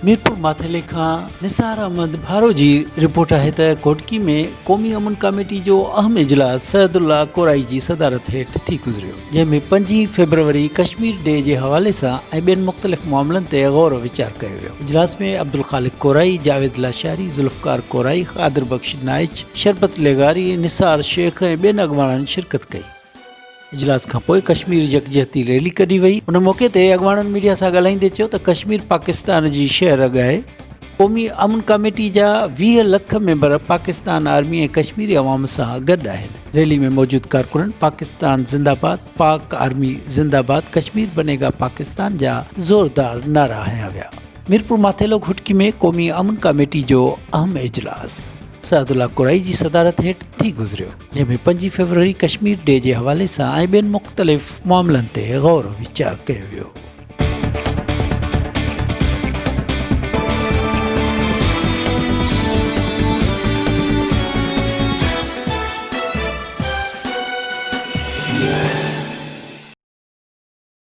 मीरपुर माथेले खां निसार अहमद भारो जी रिपोर्ट है त कोटकी में क़ौमी अमन कमेटी जो अहम इजलास सैदुल्ला कोराई जी सदारत हेठ थी गुज़रियो, जंहिंमें 5 फरवरी कश्मीर डे जे हवाले सां ऐं ॿियनि मुख़्तलिफ़ मामलनि ते गौर वीचार कयो वियो। इजलास में अब्दुल ख़ालिक कोराई, जावेद लाशारी, जुल्फ़कार कोराई, क़ादिर बख्श नाइच, शरबत लेगारी, निसार शेख ऐं ॿियनि अॻवाननि शिरकत कई। इजलास खां पोइ कश्मीर यकजहती रैली कढी वई। उन मौक़े ते अॻवाननि मीडिया सां ॻाल्हाईंदे चयो त कश्मीर पाकिस्तान जी शहर आहे। क़ौमी अमन कमेटी जा 20 लख मेंबर पाकिस्तान आर्मी ऐं कश्मीरी अवाम सां गॾु आहिनि। रैली में मौजूद कारकुननि पाकिस्तान ज़िंदाबाद, पाक आर्मी ज़िंदाबाद, कश्मीर बनेगा पाकिस्तान जा ज़ोरदार नारा हंया विया। मीरपुर माथेलो घुटकी में क़ौमी अमन कमेटी जो अहम इजलास सैदुल्ला कोराई जी सदारत हेठ थी गुज़रियो, जंहिंमें 5 फरवरी कश्मीर डे जे हवाले सां ऐं ॿियनि मुख़्तलिफ़ मामलनि ते गौर वीचार कयो वियो।